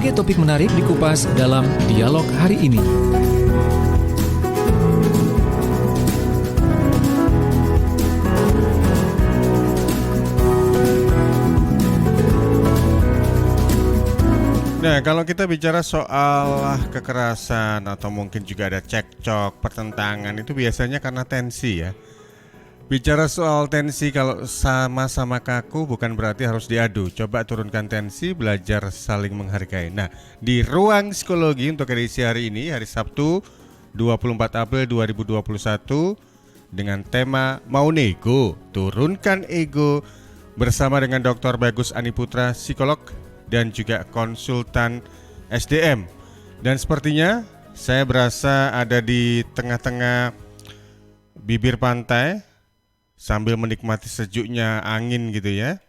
Berbagai topik menarik dikupas dalam dialog hari ini. Nah, kalau kita bicara soal kekerasan atau mungkin juga ada cekcok, pertentangan, itu biasanya karena tensi ya. Bicara soal tensi, kalau sama-sama kaku bukan berarti harus diadu. Coba turunkan tensi, belajar saling menghargai. Nah, di ruang psikologi untuk edisi hari ini, hari Sabtu 24 April 2021, dengan tema Mau Nego, Turunkan Ego, bersama dengan Dr. Bagus Aniputra, psikolog dan juga konsultan SDM. Dan sepertinya saya berasa ada di tengah-tengah bibir pantai sambil menikmati sejuknya angin gitu ya.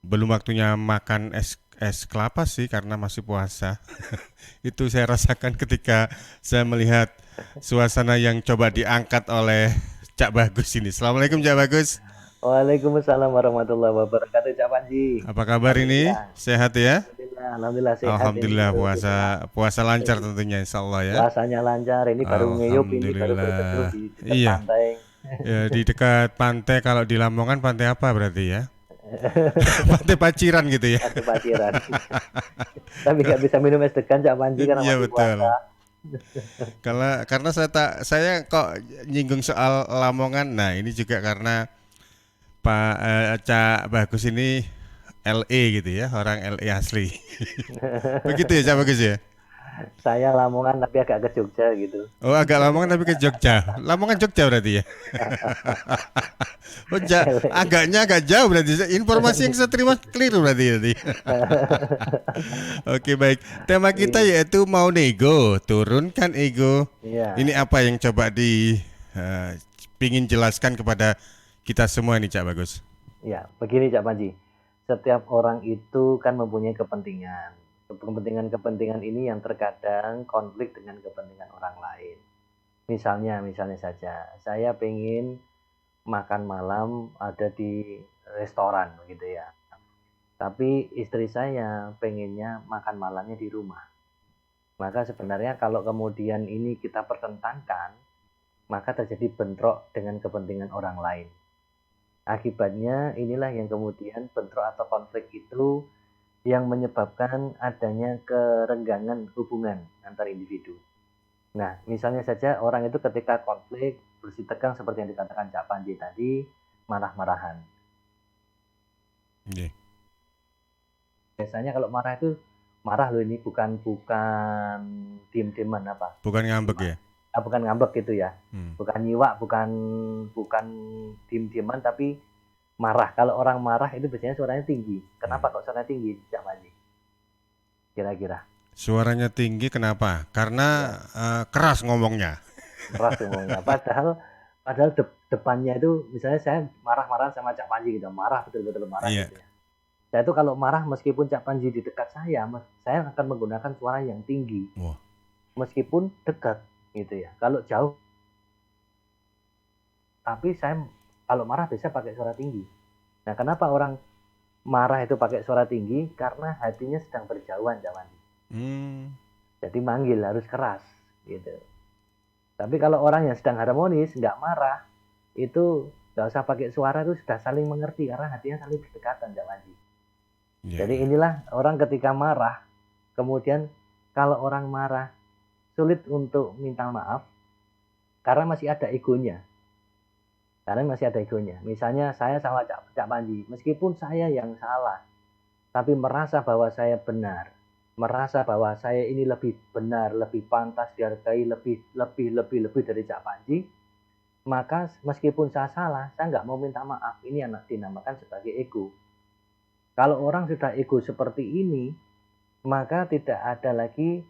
Belum waktunya makan es kelapa sih karena masih puasa. Itu saya rasakan ketika saya melihat suasana yang coba diangkat oleh Cak Bagus ini. Assalamualaikum Cak Bagus. Waalaikumsalam warahmatullahi wabarakatuh, Cak Panji. Apa kabar ini? Sehat ya? Alhamdulillah sehat. Alhamdulillah, ini. puasa lancar tentunya, insya Allah ya. Puasanya lancar. Ini baru ngeyup, ini baru berteduh di dekat Iya. pantai. Ya, di dekat pantai, kalau di Lamongan pantai apa berarti ya? Pantai Paciran gitu ya. Pantai Paciran. Tapi nggak bisa minum es degan, Cak Panji, karena Iya, masih betul. puasa. Karena saya kok nyinggung soal Lamongan. Nah, ini juga karena Pak Cak Bagus ini LA gitu ya, orang LA asli. Begitu ya Cak Bagus ya? Saya Lamongan tapi agak ke Jogja gitu. Oh, agak Lamongan tapi ke Jogja. Lamongan Jogja berarti ya? Oh, agaknya agak jauh berarti. Informasi yang saya terima keliru berarti. Oke, baik. Tema kita yaitu Mau Nego, Turunkan Ego. Iya. Ini apa yang coba pingin jelaskan kepada kita semua nih Cak Bagus? Ya, begini Cak Panji. Setiap orang itu kan mempunyai kepentingan. Kepentingan ini yang terkadang konflik dengan kepentingan orang lain. Misalnya saja, saya pengen makan malam ada di restoran gitu ya. Tapi istri saya pengennya makan malamnya di rumah. Maka sebenarnya kalau kemudian ini kita pertentangkan, maka terjadi bentrok dengan kepentingan orang lain. Akibatnya inilah yang kemudian bentrok atau konflik itu yang menyebabkan adanya kerenggangan hubungan antar individu. Nah, misalnya saja orang itu ketika konflik bersih tegang seperti yang dikatakan Cak Panji tadi, marah-marahan. Yeah. Biasanya kalau marah itu marah loh, ini bukan diem-dieman apa? Bukan ngambek ya? Bukan ngambek gitu ya. Bukan nyiwak, bukan diem-dieman tapi marah. Kalau orang marah itu biasanya suaranya tinggi. Kenapa kok suaranya tinggi, Cak Panji? Kira-kira. Suaranya tinggi kenapa? Karena keras ngomongnya. Keras ngomongnya. Padahal depannya itu, misalnya saya marah-marah sama Cak Panji gitu, marah betul-betul marah gitu ya. Saya itu kalau marah meskipun Cak Panji di dekat saya akan menggunakan suara yang tinggi. Wah. Meskipun dekat gitu ya. Kalau jauh, tapi saya kalau marah biasa pakai suara tinggi. Nah, kenapa orang marah itu pakai suara tinggi? Karena hatinya sedang berjauhan, Cak Panji. Jadi manggil harus keras gitu. Tapi kalau orang yang sedang harmonis, nggak marah, itu nggak usah pakai suara, itu sudah saling mengerti karena hatinya saling berdekatan, Cak Panji. Jadi inilah orang ketika marah, kemudian kalau orang marah sulit untuk minta maaf karena masih ada egonya. Misalnya saya sama Cak Panji, meskipun saya yang salah, tapi merasa bahwa saya benar, merasa bahwa saya ini lebih benar, lebih pantas dihargai, lebih dari Cak Panji, maka meskipun saya salah, saya nggak mau minta maaf. Ini yang dinamakan sebagai ego. Kalau orang sudah ego seperti ini, maka tidak ada lagi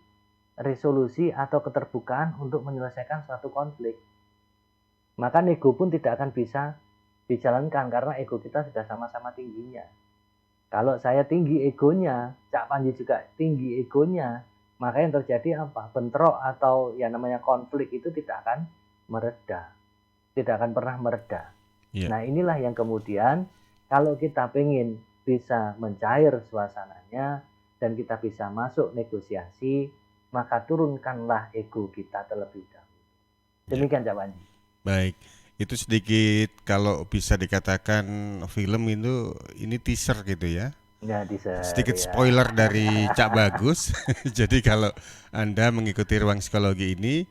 resolusi atau keterbukaan untuk menyelesaikan suatu konflik. Maka ego pun tidak akan bisa dijalankan karena ego kita sudah sama-sama tingginya. Kalau saya tinggi egonya, Cak Panji juga tinggi egonya, maka yang terjadi apa? Bentrok atau yang namanya konflik itu tidak akan mereda. Tidak akan pernah mereda. Nah, inilah yang kemudian kalau kita pengen bisa mencair suasananya, dan kita bisa masuk negosiasi, maka turunkanlah ego kita terlebih dahulu. Demikian Cak Panji. Baik, itu sedikit kalau bisa dikatakan film itu ini teaser gitu ya. Ya, Sedikit ya. spoiler dari Cak Bagus. Jadi kalau Anda mengikuti ruang psikologi ini,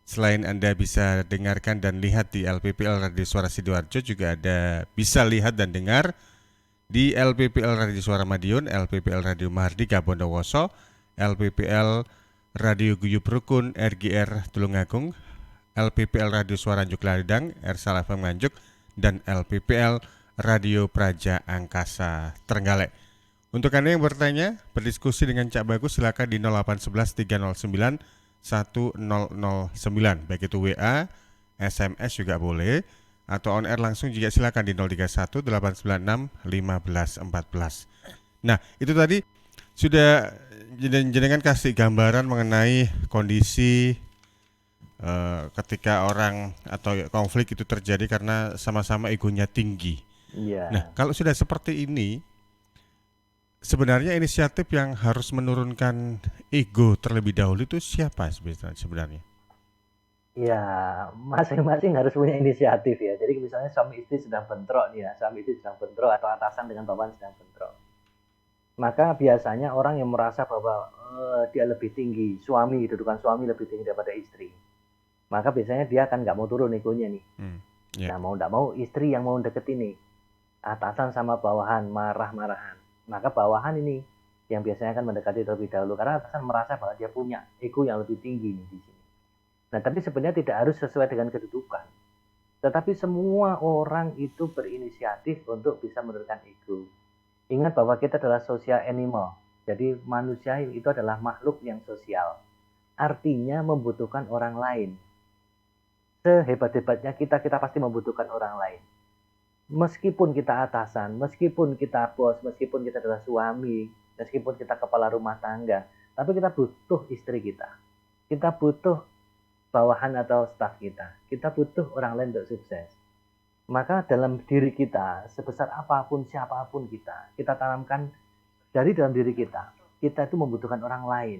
selain Anda bisa dengarkan dan lihat di LPPL Radio Suara Sidoarjo, juga ada bisa lihat dan dengar di LPPL Radio Suara Madiun, LPPL Radio Mahardika Bondowoso, LPPL Radio Guyub Rukun RGR Tulungagung, LPPL Radio Suara Njuk Ladang Ersal FM Nganjuk, dan LPPL Radio Praja Angkasa Trenggalek. Untuk Anda yang bertanya, berdiskusi dengan Cak Bagus, silakan di 0811 309 1009, baik itu WA, SMS juga boleh, atau on air langsung juga silakan di 031 896 1514. Nah, itu tadi sudah jenengan kasih gambaran mengenai kondisi ketika orang atau konflik itu terjadi karena sama-sama egonya tinggi. Iya. Nah, kalau sudah seperti ini, sebenarnya inisiatif yang harus menurunkan ego terlebih dahulu itu siapa sebenarnya? Ya, masing-masing harus punya inisiatif ya. Jadi misalnya suami istri sedang bentrok nih ya, suami istri sedang bentrok atau atasan dengan bawahan sedang bentrok. Maka biasanya orang yang merasa bahwa dia lebih tinggi, kedudukan suami lebih tinggi daripada istri. Maka biasanya dia akan nggak mau turun egonya nih. Nah, mau nggak mau istri yang mau deketin nih. Atasan sama bawahan marah-marahan. Maka bawahan ini yang biasanya akan mendekati terlebih dahulu karena atasan merasa bahwa dia punya ego yang lebih tinggi nih di sini. Nah, tapi sebenarnya tidak harus sesuai dengan kedudukan. Tetapi semua orang itu berinisiatif untuk bisa menurunkan ego. Ingat bahwa kita adalah social animal. Jadi manusia itu adalah makhluk yang sosial. Artinya membutuhkan orang lain. Sehebat-hebatnya kita pasti membutuhkan orang lain. Meskipun kita atasan, meskipun kita bos, meskipun kita adalah suami, meskipun kita kepala rumah tangga, tapi kita butuh istri kita. Kita butuh bawahan atau staf kita. Kita butuh orang lain untuk sukses. Maka dalam diri kita, sebesar apapun, siapapun kita tanamkan dari dalam diri kita itu membutuhkan orang lain.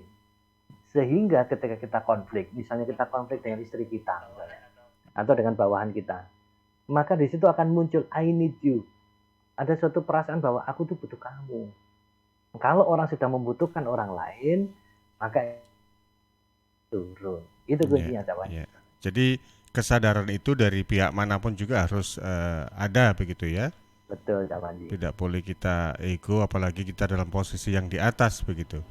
Sehingga ketika kita konflik, misalnya kita konflik dengan istri kita, misalnya, atau dengan bawahan kita, maka di situ akan muncul I need you. Ada suatu perasaan bahwa aku tuh butuh kamu. Kalau orang sudah membutuhkan orang lain, maka turun. Itu kuncinya, Cak Panji. Jadi kesadaran itu dari pihak manapun juga harus ada begitu ya. Betul, Cak Panji. Tidak boleh kita ego, apalagi kita dalam posisi yang di atas begitu.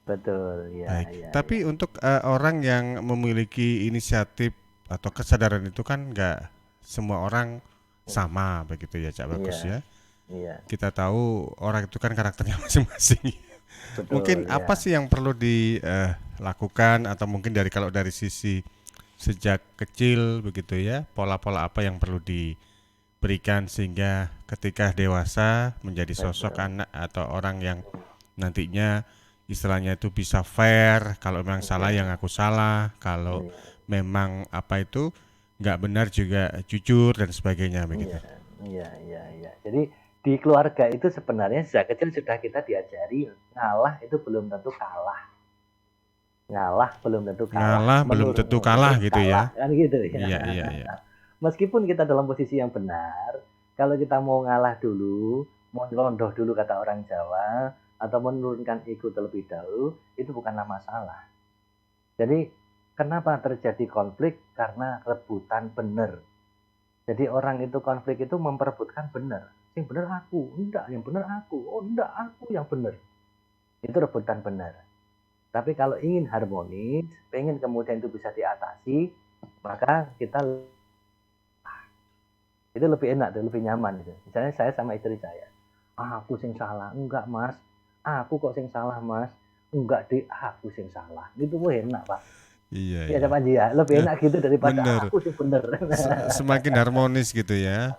Betul, ya. Baik. Ya, Tapi ya. untuk orang yang memiliki inisiatif atau kesadaran itu kan nggak semua orang sama begitu ya, Cak Bagus ya. Iya. Kita tahu orang itu kan karakternya masing-masing. Betul, Mungkin ya. apa sih yang perlu dilakukan atau mungkin kalau dari sisi sejak kecil begitu ya, pola-pola apa yang perlu diberikan sehingga ketika dewasa menjadi sosok anak atau orang yang nantinya istilahnya itu bisa fair, kalau memang salah yang aku salah, kalau memang apa itu nggak benar juga jujur dan sebagainya begitu. Iya. Jadi di keluarga itu sebenarnya sejak kecil sudah kita diajari ngalah itu belum tentu kalah. Ngalah belum tentu kalah gitu ya. Kan gitu ya. Iya. Meskipun kita dalam posisi yang benar, kalau kita mau ngalah dulu, mau nyelondoh dulu kata orang Jawa, atau menurunkan ego terlebih dahulu, itu bukanlah masalah. Jadi kenapa terjadi konflik? Karena rebutan benar. Jadi orang itu konflik itu memperebutkan benar. Yang benar aku, enggak, yang benar aku. Oh, enggak, aku yang benar. Itu rebutan benar. Tapi kalau ingin harmonis, pengen kemudian itu bisa diatasi, maka kita itu lebih enak, lebih nyaman gitu. Misalnya saya sama istri saya, aku sing salah, enggak mas, aku kok sing salah mas, enggak deh, aku sing salah. Itu enak pak. Iya. Iya Pak Ji ya, lebih enak gitu daripada bener. aku sih bener. Semakin harmonis gitu ya.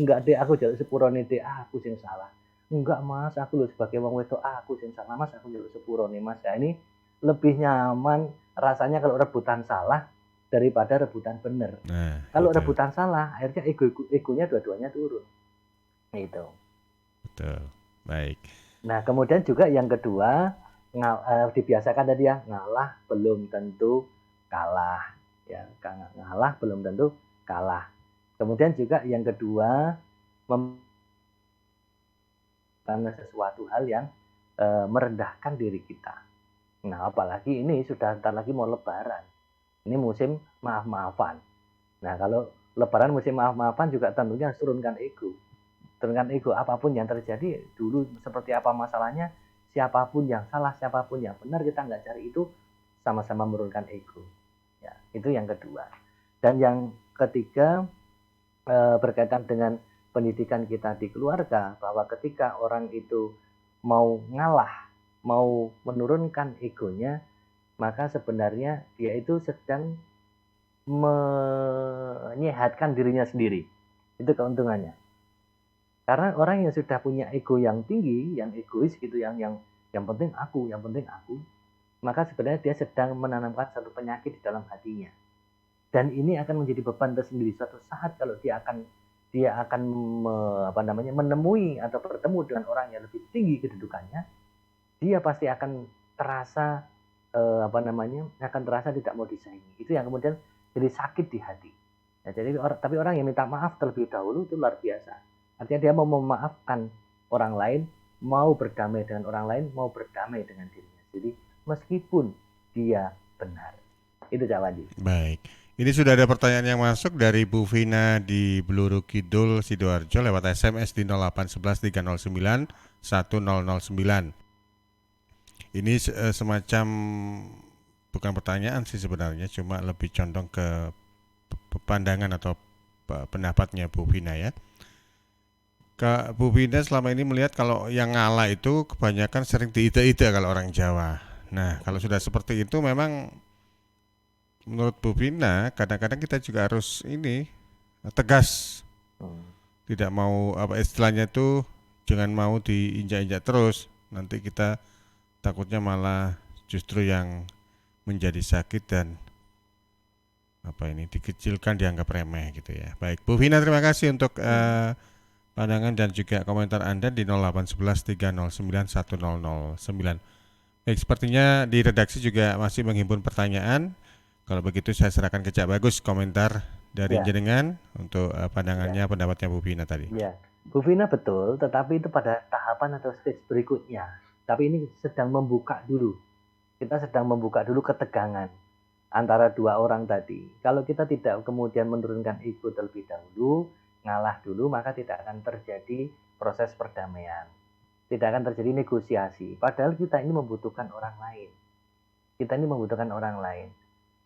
Enggak deh, aku jaluk sepurone deh, aku sing salah. Enggak mas, aku lu sebagai wong wedok aku sing salah mas, aku jaluk sepurone mas. Ya ini lebih nyaman rasanya kalau rebutan salah daripada rebutan bener. Kalau rebutan salah, akhirnya egonya dua-duanya turun. Itu. Betul. Baik. Nah, kemudian juga yang kedua, dibiasakan tadi ya, ngalah belum tentu kalah. Ya, ngalah belum tentu kalah. Kemudian juga yang kedua, karena sesuatu hal yang merendahkan diri kita. Nah, apalagi ini sudah ntar lagi mau lebaran. Ini musim maaf-maafan. Nah, kalau lebaran musim maaf-maafan juga tentunya harus turunkan ego. Turunkan ego, apapun yang terjadi dulu seperti apa masalahnya, siapapun yang salah, siapapun yang benar, kita nggak cari itu, sama-sama menurunkan ego. Ya, itu yang kedua. Dan yang ketiga, berkaitan dengan pendidikan kita di keluarga, bahwa ketika orang itu mau ngalah, mau menurunkan egonya, maka sebenarnya dia itu sedang menyehatkan dirinya sendiri. Itu keuntungannya. Karena orang yang sudah punya ego yang tinggi, yang egois gitu, yang penting aku, maka sebenarnya dia sedang menanamkan satu penyakit di dalam hatinya. Dan ini akan menjadi beban tersendiri suatu saat kalau dia akan menemui atau bertemu dengan orang yang lebih tinggi kedudukannya, dia pasti akan terasa akan terasa tidak mau disaingi. Itu yang kemudian jadi sakit di hati. Ya, tapi orang yang minta maaf terlebih dahulu itu luar biasa. Artinya dia mau memaafkan orang lain, mau berdamai dengan orang lain, mau berdamai dengan dirinya. Jadi meskipun dia benar. Itu Cak Wandi. Baik. Ini sudah ada pertanyaan yang masuk dari Bu Vina di Bluru Kidul, Sidoarjo lewat SMS di 0811 309 1009. Ini semacam bukan pertanyaan sih sebenarnya, cuma lebih condong ke pandangan atau pendapatnya Bu Vina ya. Kak Bu Vina selama ini melihat kalau yang ngalah itu kebanyakan sering diide-ide kalau orang Jawa. Nah, kalau sudah seperti itu memang menurut Bu Vina kadang-kadang kita juga harus tegas. Tidak mau istilahnya itu jangan mau diinjak-injak terus. Nanti kita takutnya malah justru yang menjadi sakit dan dikecilkan, dianggap remeh gitu ya. Baik, Bu Vina terima kasih untuk pandangan dan juga komentar Anda di 0811 309 1009. Baik, sepertinya di redaksi juga masih menghimpun pertanyaan. Kalau begitu saya serahkan ke Cak Bagus komentar dari jenengan untuk pandangannya, pendapatnya Bu Vina tadi. Ya, Bu Vina betul, tetapi itu pada tahapan atau stage berikutnya. Tapi ini sedang membuka dulu. Kita sedang membuka dulu ketegangan antara dua orang tadi. Kalau kita tidak kemudian menurunkan ego terlebih dahulu, ngalah dulu, maka tidak akan terjadi proses perdamaian. Tidak akan terjadi negosiasi. Padahal kita ini membutuhkan orang lain.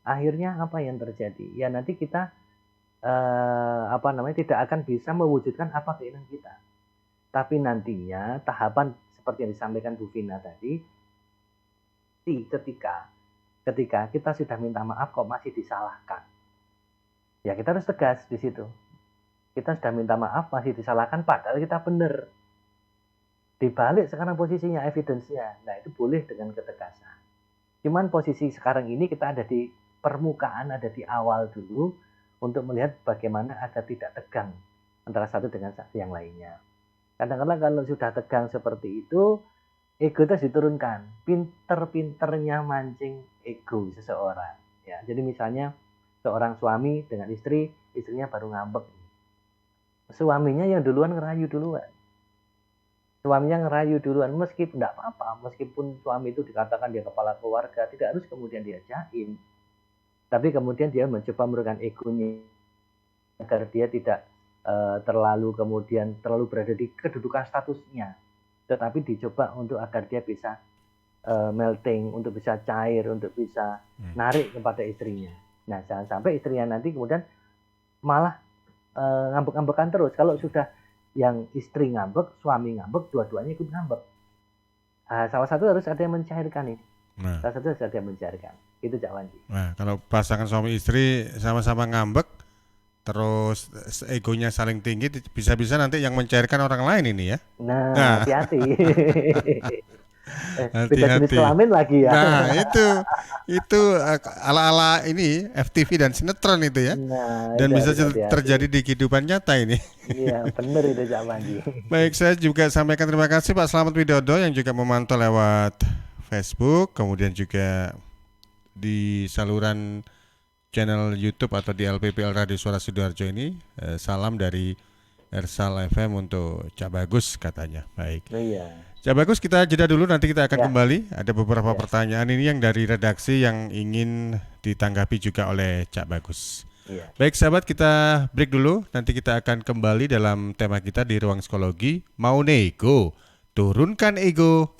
Akhirnya apa yang terjadi? Ya nanti kita tidak akan bisa mewujudkan apa keinginan kita. Tapi nantinya tahapan seperti yang disampaikan Bu Vina tadi, ketika kita sudah minta maaf kok masih disalahkan, ya kita harus tegas di situ. Kita sudah minta maaf masih disalahkan padahal kita benar. Dibalik sekarang posisinya, evidence-nya. Nah itu boleh dengan ketegasan. Cuman posisi sekarang ini kita ada di permukaan, ada di awal dulu untuk melihat bagaimana agar tidak tegang antara satu dengan yang lainnya. Kadang-kadang kalau sudah tegang seperti itu, ego itu diturunkan. Pinter-pinternya mancing ego seseorang. Ya, jadi misalnya seorang suami dengan istri, istrinya baru ngambek. Suaminya yang duluan ngerayu duluan. Meskipun tidak apa-apa, meskipun suami itu dikatakan dia kepala keluarga, tidak harus kemudian dia jaim. Tapi kemudian dia mencoba menurunkan egonya agar dia tidak terlalu berada di kedudukan statusnya, tetapi dicoba untuk agar dia bisa melting, untuk bisa cair, untuk bisa narik kepada istrinya. Nah, jangan sampai istrinya nanti kemudian malah ngambek-ngambekan terus. Kalau sudah yang istri ngambek, suami ngambek, dua-duanya ikut ngambek. Salah satu harus ada yang mencairkan ini. Salah satu harus ada yang mencairkan. Itu Cak Wandi. Nah, kalau pasangan suami istri sama-sama ngambek, terus egonya saling tinggi, bisa-bisa nanti yang mencairkan orang lain ini ya. Nah. Hati-hati. Beda jenis kelamin lagi ya. Nah, itu ala-ala ini FTV dan sinetron itu ya. Nah, Dan itu bisa harus hati-hati. terjadi di kehidupan nyata ini. Iya, benar itu Cak Panji. Baik, saya juga sampaikan terima kasih Pak Slamet Widodo yang juga memantau lewat Facebook, kemudian juga di saluran channel YouTube atau di LPPL Radio Suara Sidoarjo ini. Salam dari Ersal FM untuk Cak Bagus katanya. Baik. Iya. Cak Bagus, kita jeda dulu, nanti kita akan Ya. kembali. Ada beberapa Ya. pertanyaan ini yang dari redaksi yang ingin ditanggapi juga oleh Cak Bagus. Iya. Baik sahabat, kita break dulu. Nanti kita akan kembali dalam tema kita di Ruang Psikologi. Mau nego, turunkan ego.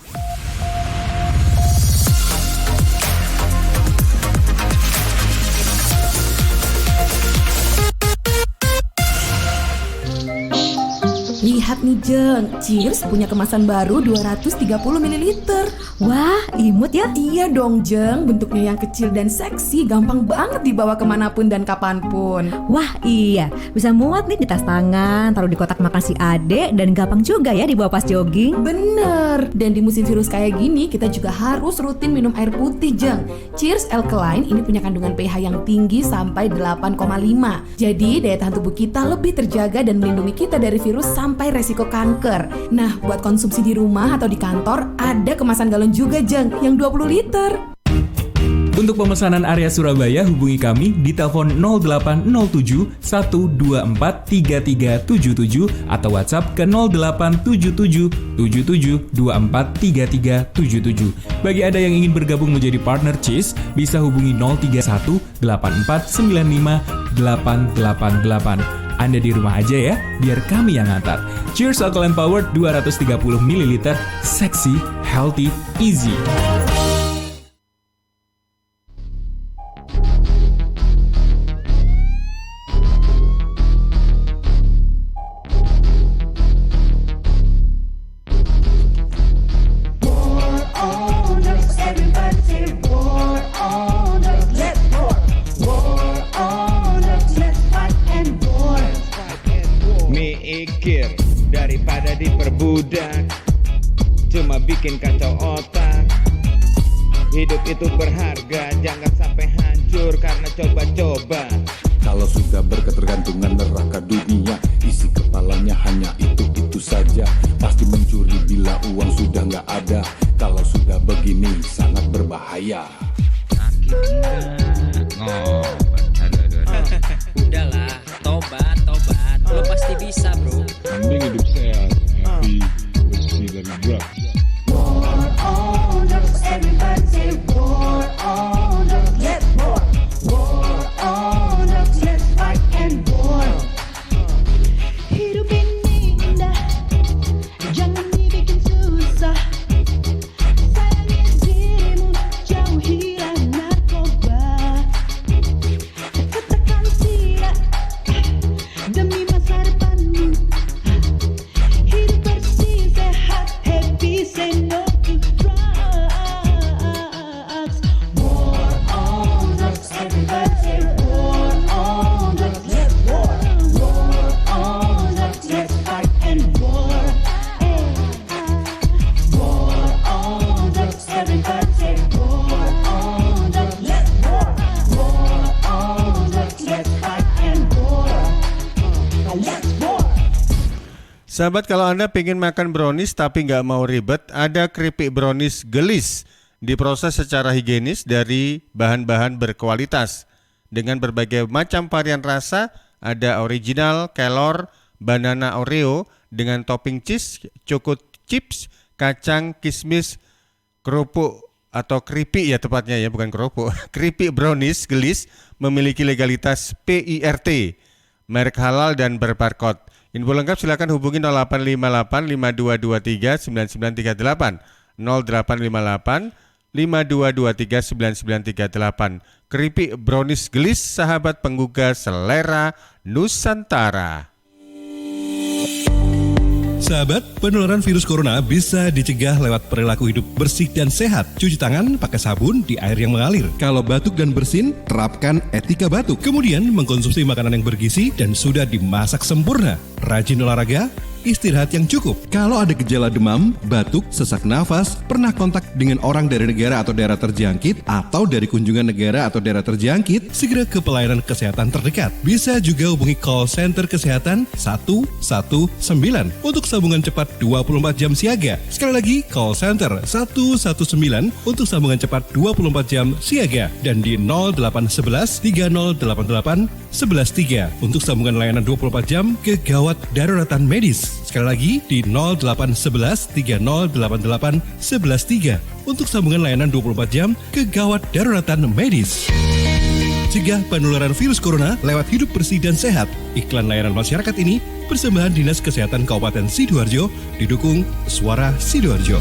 Lihat nih Jeng, Cheers punya kemasan baru 230 ml. Wah, imut ya. Iya dong Jeng, bentuknya yang kecil dan seksi, gampang banget dibawa kemanapun dan kapanpun. Wah iya, bisa muat nih di tas tangan, taruh di kotak makan si adek, dan gampang juga ya dibawa pas jogging. Bener, dan di musim virus kayak gini kita juga harus rutin minum air putih Jeng. Cheers Alkaline ini punya kandungan pH yang tinggi sampai 8,5. Jadi daya tahan tubuh kita lebih terjaga dan melindungi kita dari virus sampai resiko kanker. Nah, buat konsumsi di rumah atau di kantor, ada kemasan galon juga Jeng, yang 20 liter. Untuk pemesanan area Surabaya hubungi kami di telepon 0807 124 3377 atau WhatsApp ke 0877 77 24 3377. Bagi Anda yang ingin bergabung menjadi partner Cheers, bisa hubungi 031 84 95 888. Anda di rumah aja ya, biar kami yang ngantar. Cheers Alkaline Powered 230 ml, seksi, healthy, easy. Mikir daripada diperbudak, cuma bikin kacau otak. Hidup itu berharga, jangan sampai hancur karena coba-coba. Kalau sudah berketergantungan neraka dunia, isi kepalanya hanya itu saja. Pasti mencuri bila uang sudah nggak ada. Kalau sudah begini sangat berbahaya. Udahlah, tobat. Lo pasti bisa, bro. Mending hidup sehat, happy, bersih dari drugs. Hidup ini indah, jangan dibikin susah. Sayangi dirimu, jauhilah narkoba. Katakan tidak demi masa depanmu. Hidup bersih, sehat, happy, say no to drugs. War on drugs, everybody say war on drugs. Let's war on drugs, let's fight and war. War on drugs, everybody say war on drugs. Let's war on drugs, let's fight and war. Let's war. Sahabat, kalau Anda pengen makan brownies tapi nggak mau ribet, ada keripik brownies gelis. Diproses secara higienis dari bahan-bahan berkualitas. Dengan berbagai macam varian rasa, ada original, kelor, banana oreo, dengan topping cheese, choco chips, kacang, kismis, kerupuk atau keripik ya tepatnya ya, bukan kerupuk. Keripik brownies gelis memiliki legalitas PIRT, merek halal dan berbarcode. Info lengkap silakan hubungi 0858 5223 9938 0858 5223 9938. Keripik brownies gelis, sahabat penggugah selera Nusantara. Sahabat, penularan virus corona bisa dicegah lewat perilaku hidup bersih dan sehat. Cuci tangan pakai sabun di air yang mengalir. Kalau batuk dan bersin, terapkan etika batuk. Kemudian mengkonsumsi makanan yang bergizi dan sudah dimasak sempurna. rajin olahraga, istirahat yang cukup. Kalau ada gejala demam, batuk, sesak nafas, pernah kontak dengan orang dari negara atau daerah terjangkit, atau dari kunjungan negara atau daerah terjangkit, segera ke pelayanan kesehatan terdekat. Bisa juga hubungi call center kesehatan 119 untuk sambungan cepat 24 jam siaga. Sekali lagi, call center 119 untuk sambungan cepat 24 jam siaga. Dan di 0811 3088 113 untuk sambungan layanan 24 jam kegawat daruratan medis. Sekali lagi di 0811 3088 113 untuk sambungan layanan 24 jam kegawat daruratan medis. Cegah penularan virus corona lewat hidup bersih dan sehat. Iklan layanan masyarakat ini persembahan Dinas Kesehatan Kabupaten Sidoarjo didukung Suara Sidoarjo.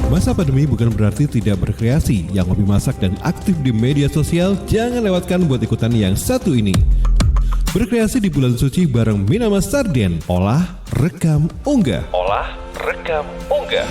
Masa pandemi bukan berarti tidak berkreasi. Yang hobi masak dan aktif di media sosial, jangan lewatkan buat ikutan yang satu ini. Berkreasi di bulan suci bareng Minamas Sarden. Olah, rekam, unggah. Olah, rekam, unggah.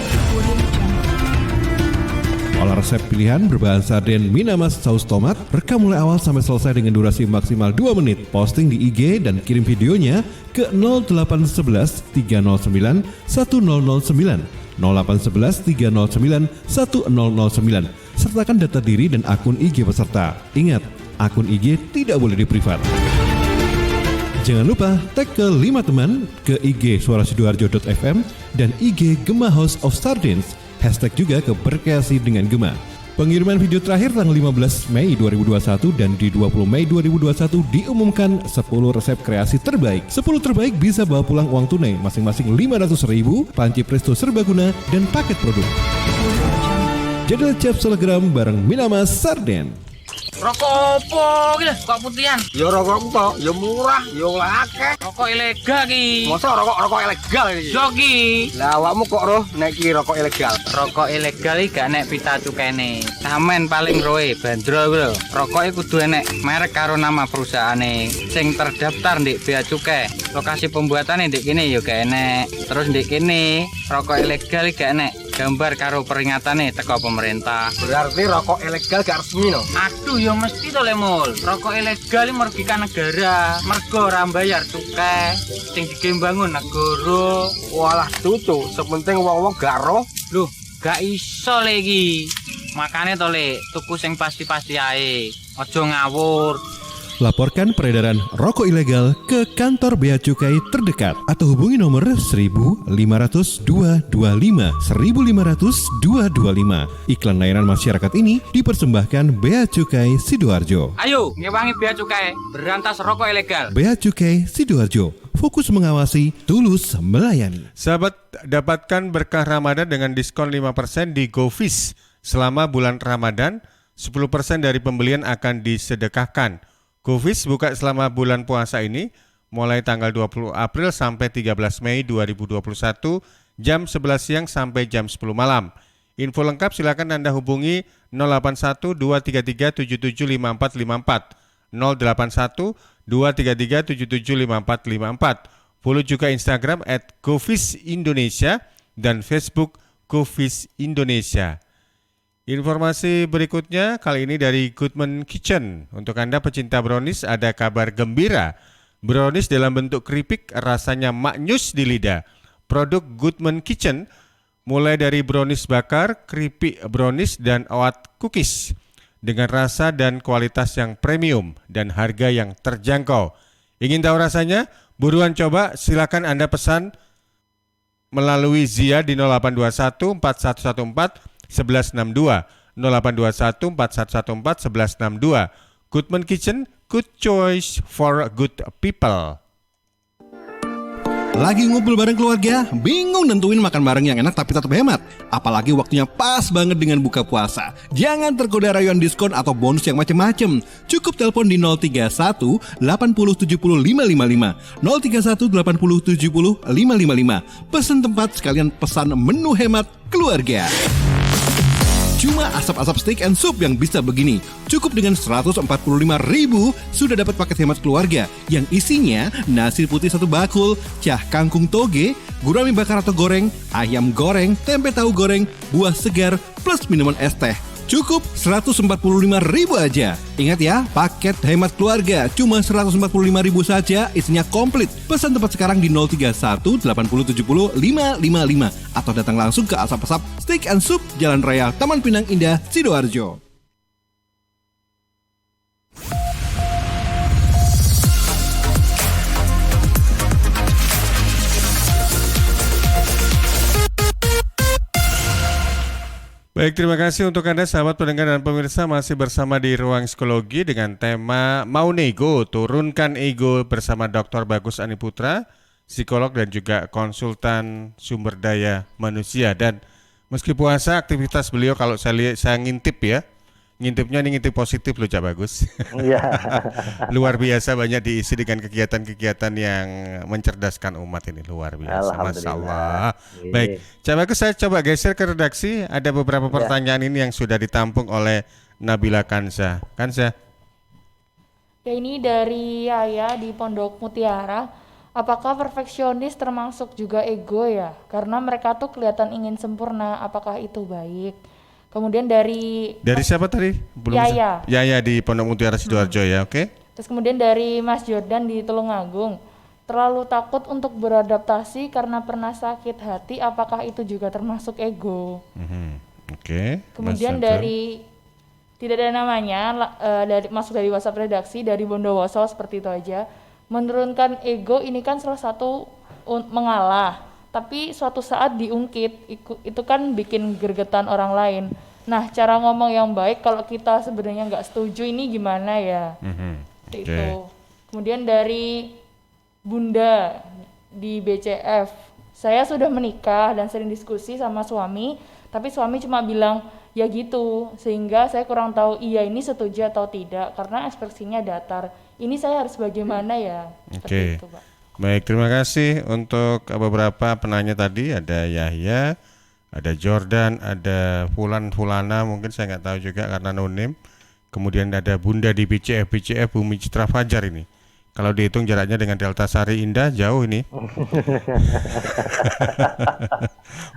Olah resep pilihan berbahan sarden Minamas saus tomat. Rekam mulai awal sampai selesai dengan durasi maksimal 2 menit. Posting di IG dan kirim videonya ke 0811 309 1009. 0811 309 1009. Sertakan data diri dan akun IG peserta. Ingat, akun IG tidak boleh di-privat. Jangan lupa tag ke 5 teman ke IG suarasidoarjo.fm dan IG Gema House of Sardines. Hashtag juga ke berkreasi dengan Gema. Pengiriman video terakhir tanggal 15 Mei 2021 dan di 20 Mei 2021 diumumkan 10 resep kreasi terbaik. 10 terbaik bisa bawa pulang uang tunai masing-masing 500.000, panci presto serbaguna, dan paket produk. Jadwal chef selegram bareng Minamas Sarden. Rokok opo iki lho, kok putihan? Ya rokok kok, ya murah, ya akeh. Rokok ilegal ki. Masa rokok ilegal iki? Yo ki. Lah awakmu kok roh nek iki rokok ilegal? Rokok ilegal iki gak nek pita cukene. Samen paling roe bandrol kuwi lho. Rokoke kudu enek merek karo nama perusahaane sing terdaftar ndek bea cukai. Lokasi pembuatane ndek kene ya gak enek. Terus ndek kene rokok ilegal gak enek gambar karo peringatane teko pemerintah. Berarti rokok ilegal gak resmi no? Aduh ya mesti to Lemul. Rokok ilegal merugikan negara. Mergo ora bayar cukai sing digembangun negara. Walah tutu, sepenting wong-wong gak roh. Loh, gak iso le iki. Makane to le, tuku sing pasti-pasti ae. Aja ngawur. Laporkan peredaran rokok ilegal ke kantor bea cukai terdekat atau hubungi nomor 1.500 225 1.500 225. Iklan layanan masyarakat ini dipersembahkan Bea Cukai Sidoarjo. Ayo, ngewangi bea cukai, berantas rokok ilegal. Bea Cukai Sidoarjo, fokus mengawasi, tulus melayani. Sahabat, dapatkan berkah Ramadan dengan diskon 5% di GoFish. Selama bulan Ramadan, 10% dari pembelian akan disedekahkan. GoFish buka selama bulan puasa ini, mulai tanggal 20 April sampai 13 Mei 2021, jam 11 siang sampai jam 10 malam. Info lengkap silakan Anda hubungi 081 233 775454, 081 233 775454. Follow juga Instagram @GoFishIndonesia dan Facebook GoFish Indonesia. Informasi berikutnya kali ini dari Goodman Kitchen. Untuk Anda pecinta brownies, ada kabar gembira. Brownies dalam bentuk keripik rasanya maknyus di lidah. Produk Goodman Kitchen mulai dari brownies bakar, keripik brownies, dan oat cookies dengan rasa dan kualitas yang premium dan harga yang terjangkau. Ingin tahu rasanya? Buruan coba, silakan Anda pesan melalui Zia di 0821 4114 1162, 0821 4114 1162. Goodman Kitchen, good choice for good people. Lagi ngumpul bareng keluarga, bingung nentuin makan bareng yang enak tapi tetap hemat. Apalagi waktunya pas banget dengan buka puasa. Jangan tergoda rayuan diskon atau bonus yang macem-macem. Cukup telepon di 031 80 70 555, 031 80 70 555. Pesan tempat sekalian pesan menu hemat keluarga. Cuma asap-asap steak and soup yang bisa begini. Cukup dengan 145.000 sudah dapat paket hemat keluarga yang isinya nasi putih 1 bakul, cah kangkung toge, gurami bakar atau goreng, ayam goreng, tempe tahu goreng, buah segar, plus minuman es teh. Cukup 145.000 aja. Ingat ya, paket hemat keluarga cuma 145.000 saja, isinya komplit. Pesan tepat sekarang di 031 80 70 555 atau datang langsung ke Asap-Asap Steak and Soup, Jalan Raya Taman Pinang Indah, Sidoarjo. Baik, terima kasih untuk Anda sahabat pendengar dan pemirsa, masih bersama di Ruang Psikologi dengan tema Mau Nego, Turunkan Ego bersama Dr. Bagus Aniputra, psikolog dan juga konsultan sumber daya manusia. Dan meski puasa, aktivitas beliau kalau saya ngintip ya, ngintipnya ini ngintip positif loh Cak Bagus. Iya. Luar biasa, banyak diisi dengan kegiatan-kegiatan yang mencerdaskan umat ini, luar biasa. Masya Allah. Baik, Cak Bagus, saya coba geser ke redaksi. Ada beberapa pertanyaan ini yang sudah ditampung oleh Nabila Kansa. Kansa. Ya, ini dari Yaya di Pondok Mutiara. Apakah perfeksionis termasuk juga ego ya? Karena mereka tuh kelihatan ingin sempurna. Apakah itu baik? Kemudian dari siapa tadi? Yaya. Yaya di Pondok Mutiara Sidoarjo ya, oke. Terus kemudian dari Mas Jordan di Tulungagung. Terlalu takut untuk beradaptasi karena pernah sakit hati, apakah itu juga termasuk ego? Oke. Kemudian dari tidak ada namanya, masuk dari WhatsApp redaksi dari Bondowoso, seperti itu aja. Menurunkan ego ini kan salah satu mengalah, tapi suatu saat diungkit itu kan bikin gergetan orang lain. Nah, cara ngomong yang baik kalau kita sebenarnya nggak setuju ini gimana ya? Itu. Kemudian dari Bunda di BCF, saya sudah menikah dan sering diskusi sama suami, tapi suami cuma bilang ya gitu, sehingga saya kurang tahu iya ini setuju atau tidak karena ekspresinya datar. Ini saya harus bagaimana ya? Seperti itu, Pak. Baik, terima kasih untuk beberapa penanya tadi. Ada Yahya, ada Jordan, ada Fulana, mungkin saya nggak tahu juga karena no-name. Kemudian ada Bunda di BCF Bumi Citra Fajar ini. Kalau dihitung jaraknya dengan Delta Sari Indah, jauh ini.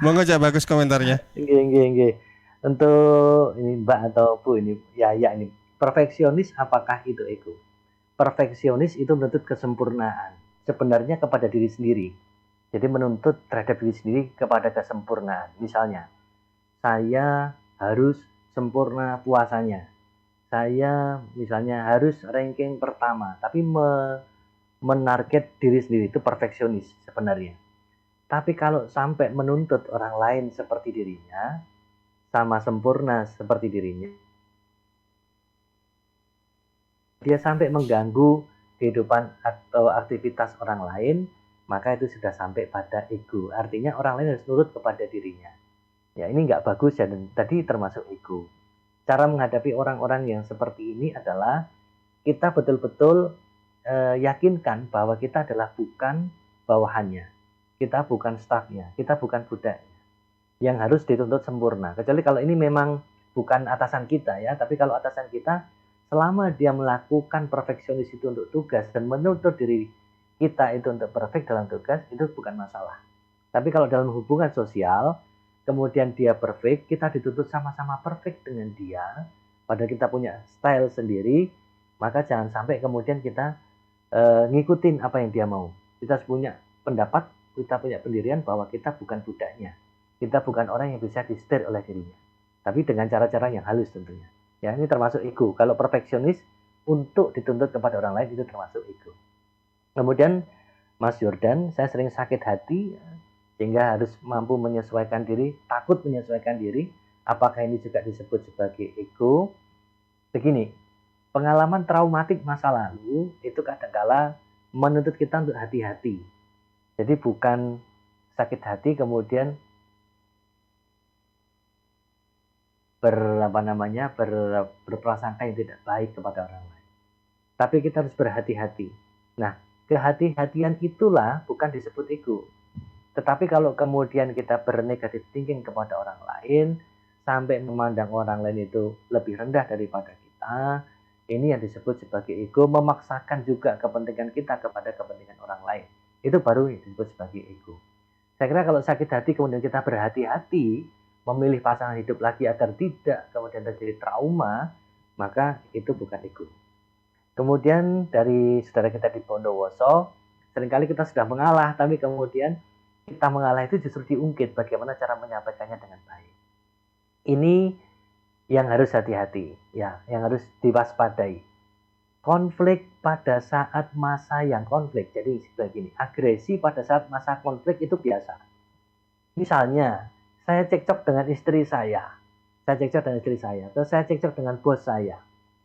Monggo Cak Bagus komentarnya. Nggih. Untuk ini Mbak atau Bu ini, Yahya ini, perfeksionis apakah itu ego? Perfeksionis itu menuntut kesempurnaan. Sebenarnya kepada diri sendiri. Jadi menuntut terhadap diri sendiri kepada kesempurnaan. Misalnya, saya harus sempurna puasanya. Saya misalnya harus ranking pertama. Tapi menarget diri sendiri itu perfeksionis sebenarnya. Tapi kalau sampai menuntut orang lain seperti dirinya, sama sempurna seperti dirinya, dia sampai mengganggu kehidupan atau aktivitas orang lain, maka itu sudah sampai pada ego. Artinya orang lain harus nurut kepada dirinya. Ya, ini nggak bagus ya, dan tadi termasuk ego. Cara menghadapi orang-orang yang seperti ini adalah kita betul-betul yakinkan bahwa kita adalah bukan bawahannya, kita bukan stafnya, kita bukan budaknya yang harus dituntut sempurna. Kecuali kalau ini memang bukan atasan kita ya, tapi kalau atasan kita, selama dia melakukan perfeksionis itu untuk tugas dan menuntut diri kita itu untuk perfect dalam tugas, itu bukan masalah. Tapi kalau dalam hubungan sosial, kemudian dia perfect, kita dituntut sama-sama perfect dengan dia, padahal kita punya style sendiri, maka jangan sampai kemudian kita ngikutin apa yang dia mau. Kita punya pendapat, kita punya pendirian bahwa kita bukan budaknya. Kita bukan orang yang bisa disetir oleh dirinya. Tapi dengan cara-cara yang halus tentunya. Ya, ini termasuk ego. Kalau perfeksionis untuk dituntut kepada orang lain itu termasuk ego. Kemudian Mas Jordan, saya sering sakit hati sehingga harus mampu menyesuaikan diri, takut menyesuaikan diri. Apakah ini juga disebut sebagai ego? Begini, pengalaman traumatik masa lalu itu kadangkala menuntut kita untuk hati-hati. Jadi bukan sakit hati kemudian berprasangka yang tidak baik kepada orang lain. Tapi kita harus berhati-hati. Nah, kehati-hatian itulah bukan disebut ego. Tetapi kalau kemudian kita bernegatif thinking kepada orang lain, sampai memandang orang lain itu lebih rendah daripada kita, ini yang disebut sebagai ego, memaksakan juga kepentingan kita kepada kepentingan orang lain. Itu baru disebut sebagai ego. Saya kira kalau sakit hati kemudian kita berhati-hati memilih pasangan hidup lagi agar tidak kemudian terjadi trauma, maka itu bukan ego. Kemudian dari saudara kita di Bondowoso, seringkali kita sudah mengalah, tapi kemudian kita mengalah itu justru diungkit bagaimana cara menyampaikannya dengan baik. Ini yang harus hati-hati, ya, yang harus diwaspadai. Konflik pada saat masa yang konflik, jadi begini, agresi pada saat masa konflik itu biasa. Misalnya, saya cekcok dengan istri saya, atau saya cekcok dengan bos saya,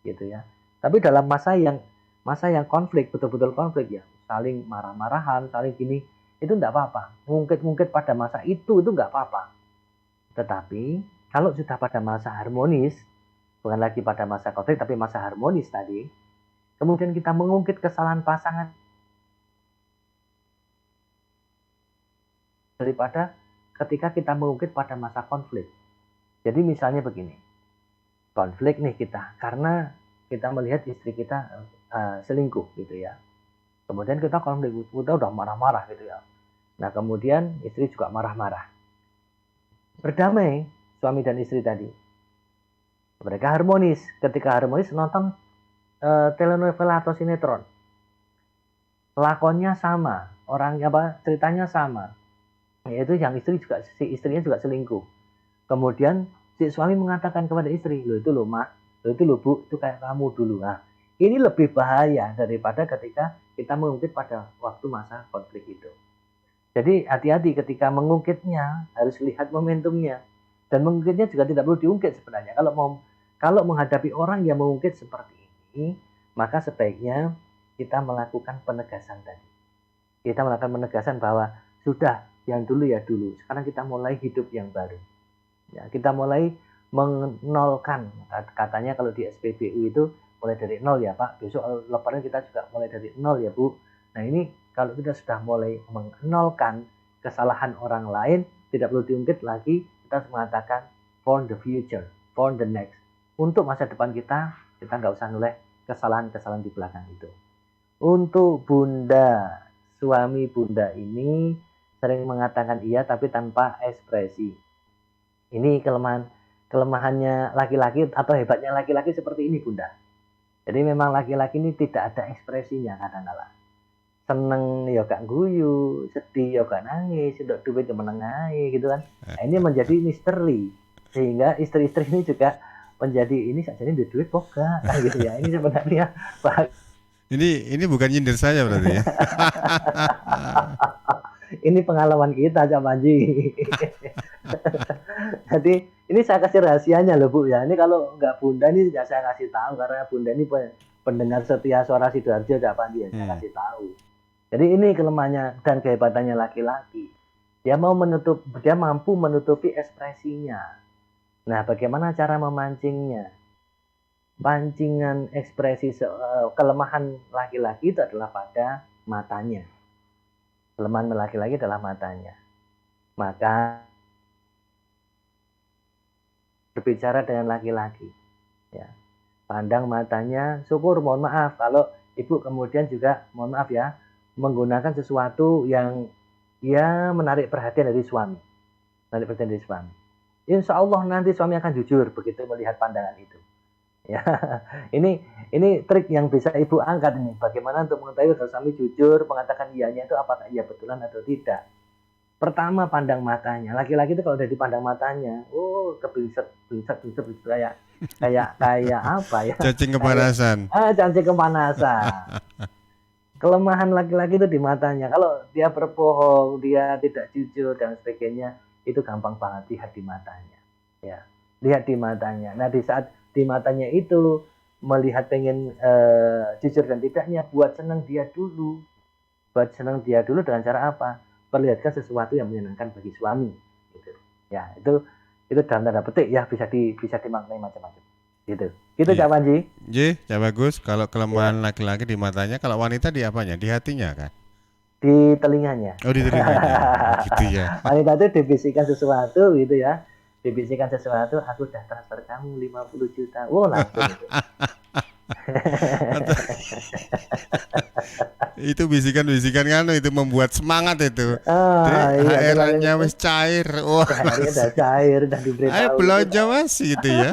gitu ya. Tapi dalam masa yang konflik, betul-betul konflik ya, saling marah-marahan, saling gini, itu enggak apa-apa. Mungkit-mungkit pada masa itu enggak apa-apa. Tetapi kalau sudah pada masa harmonis, bukan lagi pada masa konflik, tapi masa harmonis tadi, kemudian kita mengungkit kesalahan pasangan daripada ketika kita mengungkit pada masa konflik. Jadi misalnya begini, konflik nih kita, karena kita melihat istri kita selingkuh gitu ya. Kemudian kita konflik, kita udah marah-marah gitu ya. Nah kemudian istri juga marah-marah. Berdamai suami dan istri tadi. Mereka harmonis. Ketika harmonis nonton telenovela atau sinetron. Lakonnya sama, ceritanya sama. Yaitu yang si istrinya juga selingkuh. Kemudian si suami mengatakan kepada istri, "Loh itu loh mak, loh itu loh bu, itu kayak kamu dulu." Nah, ini lebih bahaya daripada ketika kita mengungkit pada waktu masa konflik itu. Jadi hati-hati ketika mengungkitnya, harus lihat momentumnya. Dan mengungkitnya juga tidak perlu diungkit sebenarnya. Kalau menghadapi orang yang mengungkit seperti ini, maka sebaiknya kita melakukan penegasan tadi. Kita melakukan penegasan bahwa sudah, yang dulu ya dulu. Sekarang kita mulai hidup yang baru. Ya, kita mulai menolkan. Katanya kalau di SPBU itu mulai dari nol ya Pak. Besok lebaran kita juga mulai dari nol ya Bu. Nah ini kalau kita sudah mulai menolkan kesalahan orang lain, tidak perlu diungkit lagi. Kita harus mengatakan for the future, for the next. Untuk masa depan kita nggak usah noleh kesalahan-kesalahan di belakang itu. Untuk bunda, suami bunda ini sering mengatakan iya tapi tanpa ekspresi. Ini kelemahannya laki-laki atau hebatnya laki-laki seperti ini bunda. Jadi memang laki-laki ini tidak ada ekspresinya kadang-kala. Seneng ya gak guyu, sedih ya gak nangis, untuk duit ya menengahi gitu kan. Nah, ini menjadi misteri. Sehingga istri-istri ini juga menjadi ini saja ini duit kok gak kan gitu ya. Ini sebenarnya Ini bukan nyindir saya berarti ya. Ini pengalaman kita Cak Panji. Jadi ini saya kasih rahasianya loh Bu ya. Ini kalau nggak bunda ini tidak saya kasih tahu karena bunda ini pendengar setia suara Sidoarjo Cak Panji ya. Saya kasih tahu. Jadi ini kelemahannya dan kehebatannya laki-laki. Dia mampu menutupi ekspresinya. Nah, bagaimana cara memancingnya? Pancingan ekspresi kelemahan laki-laki itu adalah pada matanya. Kelemahan laki-laki adalah matanya. Maka berbicara dengan laki-laki, ya, pandang matanya. Syukur, mohon maaf kalau ibu kemudian juga mohon maaf ya menggunakan sesuatu yang ya menarik perhatian dari suami, Insya Allah nanti suami akan jujur begitu melihat pandangan itu. Ya, ini trik yang bisa ibu angkat ini. Bagaimana untuk mengetahui kalau suami jujur mengatakan iyanya itu apakah iya betulan atau tidak. Pertama pandang matanya. Laki-laki itu kalau udah dipandang matanya, kebingsat kayak apa ya? Cacing kepanasan. Cacing kepanasan. Kelemahan laki-laki itu di matanya. Kalau dia berbohong, dia tidak jujur dan sebagainya, itu gampang banget lihat di matanya. Ya, lihat di matanya. Nah, di saat di matanya itu melihat pengen jujur dan tidaknya, buat senang dia dulu dengan cara apa? Perlihatkan sesuatu yang menyenangkan bagi suami gitu. Ya, itu dalam tanda petik ya, bisa dimaknai macam-macam gitu Cak Panji. Cak Bagus. Kalau kelemahan laki-laki di matanya, kalau wanita di apanya? Di hatinya kan? Di telinganya. Oh, di telinganya. Gitu ya. Wanita itu dibisikkan sesuatu gitu ya. Dibisikkan sesuatu, aku udah transfer kamu 50 juta. Langsung gitu. Itu bisikan-bisikan kan itu membuat semangat itu. Iya, HR-nya wis cair. Wah, hari udah cair, udah diberitahu. ayo belanja Mas gitu ya.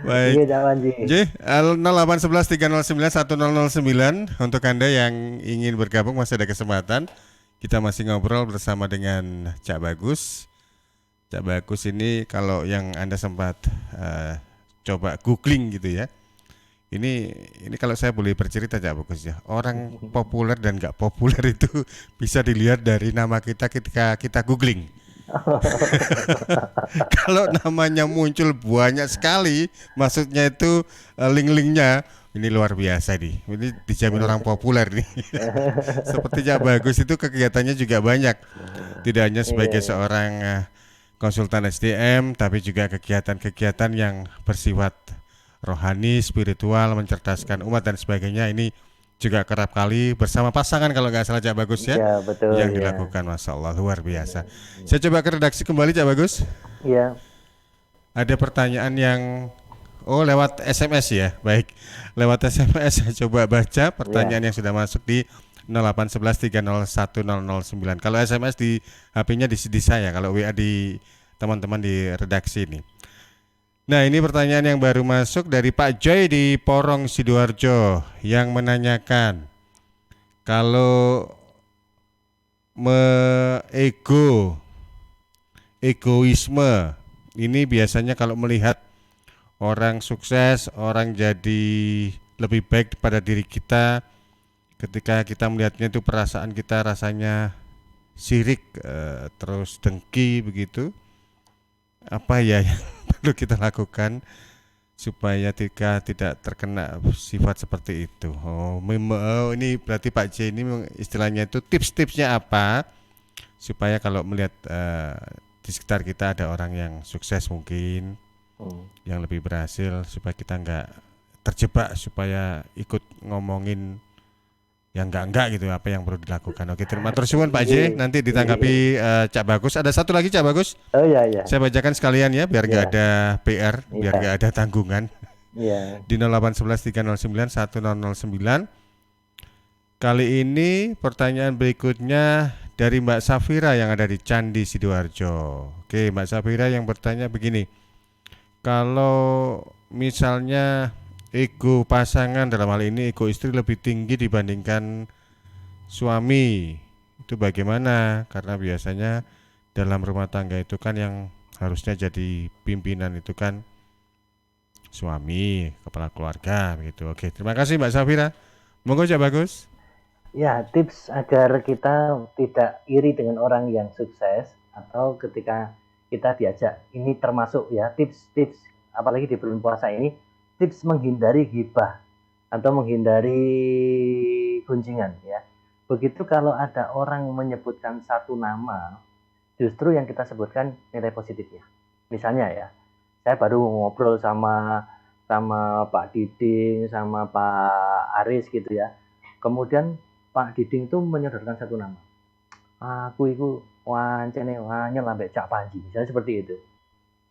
Baik. Iya, Cak Panji. J 0811 309 1009 untuk Anda yang ingin bergabung masih ada kesempatan. Kita masih ngobrol bersama dengan Cak Bagus. Cak Bagus ini kalau yang Anda sempat coba googling gitu ya. Ini kalau saya boleh bercerita Cak Bagus ya. Orang populer dan nggak populer itu bisa dilihat dari nama kita ketika kita googling. Kalau namanya muncul banyak sekali, maksudnya itu link-linknya ini luar biasa nih. Ini dijamin orang populer nih. Seperti Cak Bagus itu kegiatannya juga banyak. Tidak hanya sebagai seorang konsultan SDM, tapi juga kegiatan-kegiatan yang bersifat rohani, spiritual, mencerdaskan umat dan sebagainya. Ini juga kerap kali bersama pasangan kalau nggak salah Cak Bagus ya, Ya, betul, yang ya. dilakukan. Masya Allah luar biasa. Saya coba ke redaksi kembali Cak Bagus. Iya. Ada pertanyaan yang lewat SMS ya. Baik, lewat SMS saya coba baca pertanyaan yang sudah masuk di 0811 301 009. Kalau SMS di HP-nya di saya, kalau WA di teman-teman di redaksi ini. Nah, ini pertanyaan yang baru masuk dari Pak Joy di Porong Sidoarjo yang menanyakan kalau egoisme ini biasanya kalau melihat orang sukses, orang jadi lebih baik pada diri kita, ketika kita melihatnya itu perasaan kita rasanya sirik, terus dengki begitu. Apa ya yang perlu kita lakukan supaya tidak terkena sifat seperti itu? Ini berarti Pak J ini istilahnya itu tips-tipsnya apa supaya kalau melihat di sekitar kita ada orang yang sukses mungkin, yang lebih berhasil, supaya kita nggak terjebak, supaya ikut ngomongin yang enggak gitu, apa yang perlu dilakukan. Oke, terima kasih Pak J. Nanti ditanggapi Cak Bagus. Ada satu lagi Cak Bagus. Oh iya. Saya bacakan sekalian ya, biar nggak ada PR, biar nggak ada tanggungan. Iya. Di 0811 309 1009. Kali ini pertanyaan berikutnya dari Mbak Safira yang ada di Candi Sidoarjo. Oke, Mbak Safira yang bertanya begini. Kalau misalnya ego pasangan, dalam hal ini ego istri lebih tinggi dibandingkan suami, itu bagaimana? Karena biasanya dalam rumah tangga itu kan yang harusnya jadi pimpinan itu kan suami, kepala keluarga begitu. Oke, terima kasih Mbak Safira. Monggo Cak Bagus. Ya, tips agar kita tidak iri dengan orang yang sukses atau ketika kita diajak, ini termasuk ya tips-tips, apalagi di bulan puasa ini, tips menghindari ghibah atau menghindari gunjingan ya. Begitu kalau ada orang menyebutkan satu nama, justru yang kita sebutkan nilai positifnya. Misalnya ya, saya baru ngobrol sama Pak Diding, sama Pak Aris gitu ya. Kemudian Pak Diding itu menyodorkan satu nama. Aku itu wancene wanyel ambek Cak Panji, misalnya seperti itu.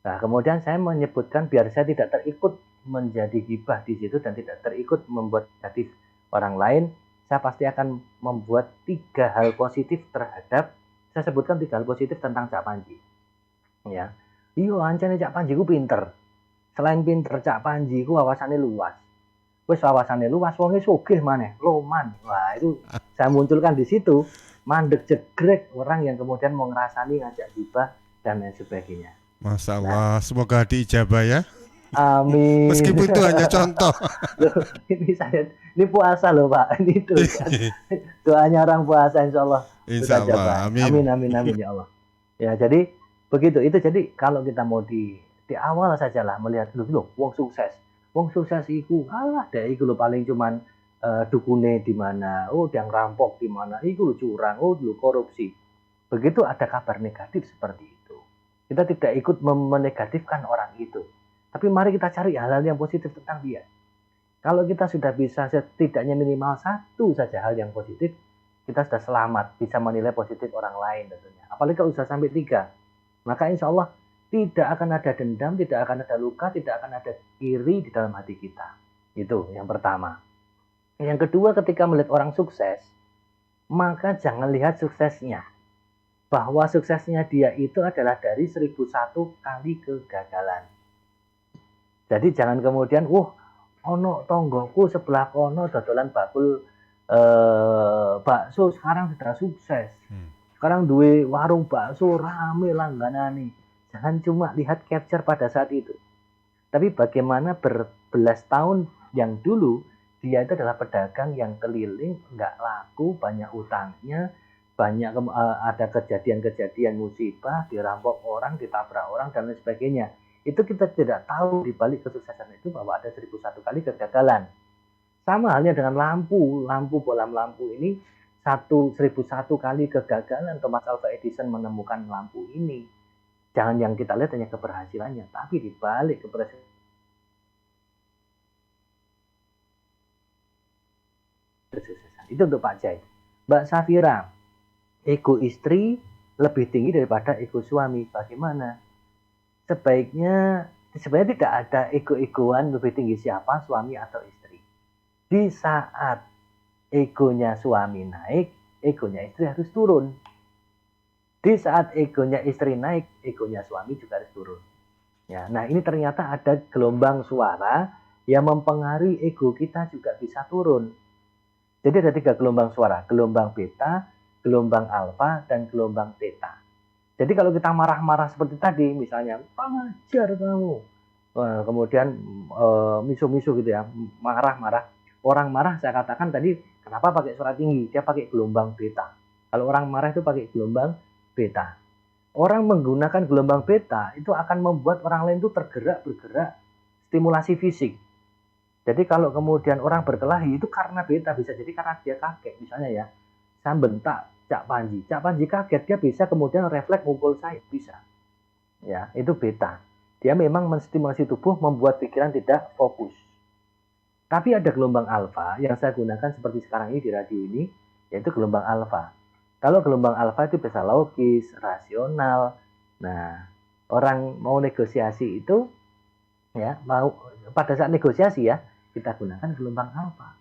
Nah, kemudian saya menyebutkan biar saya tidak terikut menjadi ghibah di situ dan tidak terikut membuat negatif orang lain, saya pasti akan membuat 3 hal positif terhadap, saya sebutkan 3 hal positif tentang Cak Panji. Ya. Iya, ancane Cak Panji ku pinter. Selain pinter, Cak Panji ku wawasannya luas. Wes wawasannya luas, wonge sugih maneh, loman. Wah, itu saya munculkan di situ, mandek jegrek orang yang kemudian mau ngerasani ngajak ghibah dan lain sebagainya. Masya Allah, semoga diijabah ya. Amin. Meskipun itu hanya contoh. Loh, ini puasa loh Pak. Ini itu doanya orang puasa, insya Allah. Insya Allah. Amin. Amin ya Allah. Ya, jadi begitu. Itu jadi kalau kita mau di awal sajalah melihat loh, wong sukses iku, dek iku lo paling cuman dukune di mana, dia ngerampok di mana, iku lo curang, lo korupsi. Begitu ada kabar negatif seperti itu, kita tidak ikut menegatifkan orang itu. Tapi mari kita cari hal-hal yang positif tentang dia. Kalau kita sudah bisa setidaknya minimal 1 saja hal yang positif, kita sudah selamat, bisa menilai positif orang lain tentunya. Apalagi kalau sudah sampai 3, maka insya Allah tidak akan ada dendam, tidak akan ada luka, tidak akan ada iri di dalam hati kita. Itu yang pertama. Yang kedua, ketika melihat orang sukses, maka jangan lihat suksesnya. Bahwa suksesnya dia itu adalah dari 1001 kali kegagalan. Jadi jangan kemudian, ono tonggoku sebelah kono dodolan bakso sekarang sudah sukses. Sekarang duwe warung bakso rame langganane. Jangan cuma lihat capture pada saat itu. Tapi bagaimana berbelas tahun yang dulu dia itu adalah pedagang yang keliling, nggak laku, banyak utangnya, banyak ada kejadian-kejadian musibah, dirampok orang, ditabrak orang dan lain sebagainya. Itu kita tidak tahu di balik kesuksesan itu bahwa ada 1001 kali kegagalan. Sama halnya dengan lampu bohlam lampu ini 1001 kali kegagalan Thomas Alva Edison menemukan lampu ini. Jangan yang kita lihat hanya keberhasilannya, tapi di balik keberhasilan kesuksesan itu untuk Pak Jai. Mbak Safira, ego istri lebih tinggi daripada ego suami. Bagaimana? Sebenarnya tidak ada ego-egoan lebih tinggi siapa, suami atau istri. Di saat egonya suami naik, egonya istri harus turun. Di saat egonya istri naik, egonya suami juga harus turun. Ya, nah ini ternyata ada gelombang suara yang mempengaruhi ego kita juga bisa turun. Jadi ada 3 gelombang suara, gelombang beta, gelombang alfa, dan gelombang theta. Jadi kalau kita marah-marah seperti tadi, misalnya, ajar kamu. Kemudian misu-misu gitu ya, marah-marah. Orang marah saya katakan tadi, kenapa pakai suara tinggi? Dia pakai gelombang beta. Kalau orang marah itu pakai gelombang beta. Orang menggunakan gelombang beta itu akan membuat orang lain itu bergerak, stimulasi fisik. Jadi kalau kemudian orang berkelahi itu karena beta, bisa jadi karena dia kaget. Misalnya ya, saya bentak Cak Panji kaget, dia bisa kemudian refleks mukul saya, bisa. Ya, itu beta. Dia memang menstimulasi tubuh, membuat pikiran tidak fokus. Tapi ada gelombang alfa yang saya gunakan seperti sekarang ini di radio ini, yaitu gelombang alfa. Kalau gelombang alfa itu bisa logis, rasional. Nah, orang mau negosiasi itu, ya, pada saat negosiasi ya, kita gunakan gelombang alfa.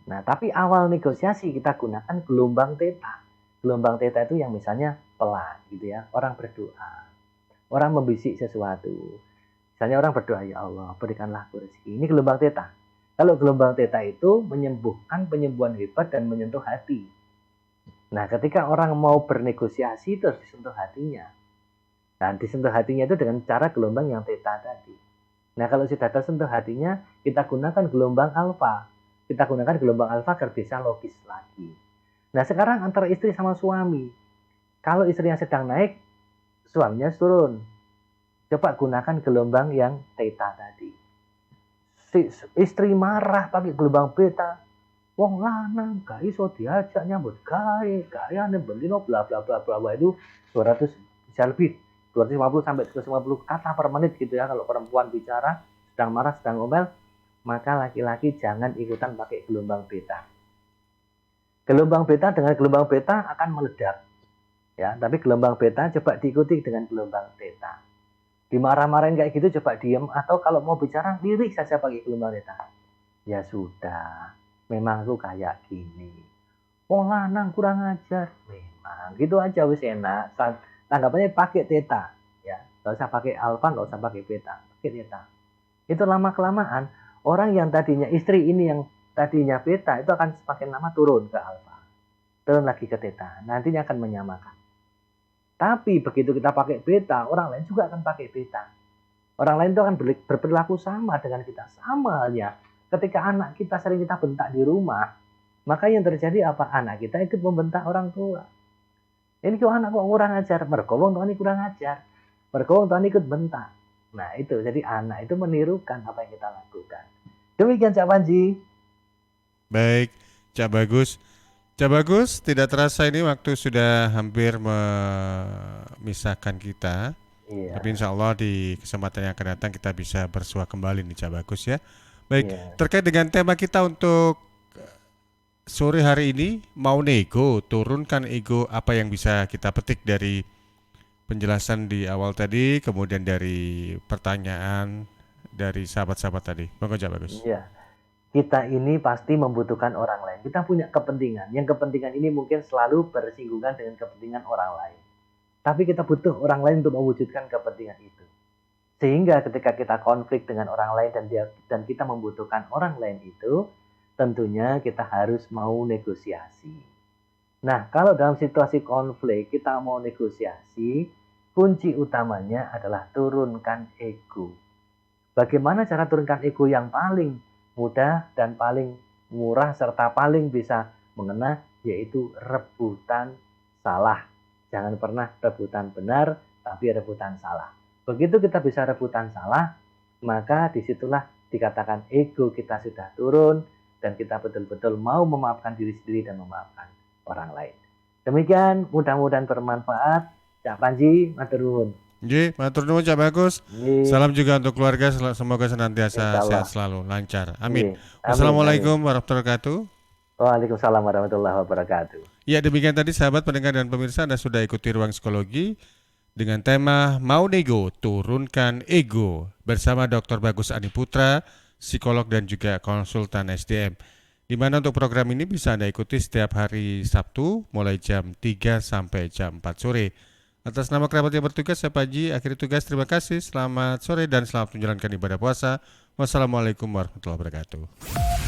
Nah, tapi awal negosiasi kita gunakan gelombang theta. Gelombang theta itu yang misalnya pelan gitu ya. Orang berdoa. Orang membisik sesuatu. Misalnya orang berdoa, ya Allah, berikanlah aku rezeki. Ini gelombang theta. Kalau gelombang theta itu menyembuhkan penyembuhan hebat dan menyentuh hati. Nah, ketika orang mau bernegosiasi itu harus disentuh hatinya. Dan disentuh hatinya itu dengan cara gelombang yang theta tadi. Nah, kalau sudah tersentuh hatinya, kita gunakan gelombang alfa. Kita gunakan gelombang alfa agar bisa logis lagi. Nah, sekarang antara istri sama suami. Kalau istrinya sedang naik, suaminya turun. Coba gunakan gelombang yang theta tadi. Si istri marah pakai gelombang beta. Wong lanang gak iso diajak nyambut gawe, gayane bendino bla bla bla bla, itu 200 bisa lebih 250 sampai 350 kata per menit gitu ya. Kalau perempuan bicara sedang marah, sedang ngomel, maka laki-laki jangan ikutan pakai gelombang beta. Gelombang beta dengan gelombang beta akan meledak. Ya, tapi gelombang beta coba diikuti dengan gelombang theta. Dimarah-marahin kayak gitu coba diem, atau kalau mau bicara lirik saja pakai gelombang theta. Ya sudah, memang aku kayak gini. Wong lanang kurang ajar. Memang gitu aja wis enak. Tanggapannya pakai theta, ya. Enggak usah pakai alfa, enggak usah pakai beta, pakai theta. Itu lama-kelamaan orang yang tadinya istri ini yang tadinya beta itu akan semakin lama turun ke alfa. Turun lagi ke theta. Nantinya akan menyamakan. Tapi begitu kita pakai beta, orang lain juga akan pakai beta. Orang lain itu akan berperilaku sama dengan kita. Sama halnya ketika anak kita sering kita bentak di rumah, maka yang terjadi apa? Anak kita ikut membentak orang tua. Ini kok anak kok kurang ajar, mergo wong tuane kurang ajar. Mergo wong tuane ikut bentak. Nah, itu jadi anak itu menirukan apa yang kita lakukan. Demikian Cak Panji. Baik, Cak Bagus. Cak Bagus, tidak terasa ini waktu sudah hampir memisahkan kita. Iya. Tapi insya Allah di kesempatan yang akan datang kita bisa bersua kembali nih Cak Bagus ya. Baik, terkait dengan tema kita untuk sore hari ini, mau nego, turunkan ego, apa yang bisa kita petik dari penjelasan di awal tadi, kemudian dari pertanyaan dari sahabat-sahabat tadi. Monggo Cak Bagus. Iya. Kita ini pasti membutuhkan orang lain. Kita punya kepentingan. Yang kepentingan ini mungkin selalu bersinggungan dengan kepentingan orang lain. Tapi kita butuh orang lain untuk mewujudkan kepentingan itu. Sehingga ketika kita konflik dengan orang lain dan kita membutuhkan orang lain itu, tentunya kita harus mau negosiasi. Nah, kalau dalam situasi konflik kita mau negosiasi, kunci utamanya adalah turunkan ego. Bagaimana cara turunkan ego yang paling mudah dan paling murah serta paling bisa mengena, yaitu rebutan salah. Jangan pernah rebutan benar, tapi rebutan salah. Begitu kita bisa rebutan salah, maka disitulah dikatakan ego kita sudah turun dan kita betul-betul mau memaafkan diri sendiri dan memaafkan orang lain. Demikian, mudah-mudahan bermanfaat. Cak Panji, matur nuwun. Nggih, matur nuwun Cak Bagus. Nggih. Salam juga untuk keluarga, semoga senantiasa Insyaallah. sehat selalu, lancar. Amin. Nggih. Wassalamualaikum warahmatullahi wabarakatuh. Waalaikumsalam warahmatullahi wabarakatuh. Ya, demikian tadi sahabat pendengar dan pemirsa, Anda sudah ikuti Ruang Psikologi dengan tema Mau Nego, Turunkan Ego bersama Dr. Bagus Adi Putra, psikolog dan juga konsultan SDM. Di mana untuk program ini bisa Anda ikuti setiap hari Sabtu mulai jam 3 sampai jam 4 sore. Atas nama kerabat yang bertugas, saya Panji akhiri tugas. Terima kasih, selamat sore dan selamat menjalankan ibadah puasa. Wassalamualaikum warahmatullahi wabarakatuh.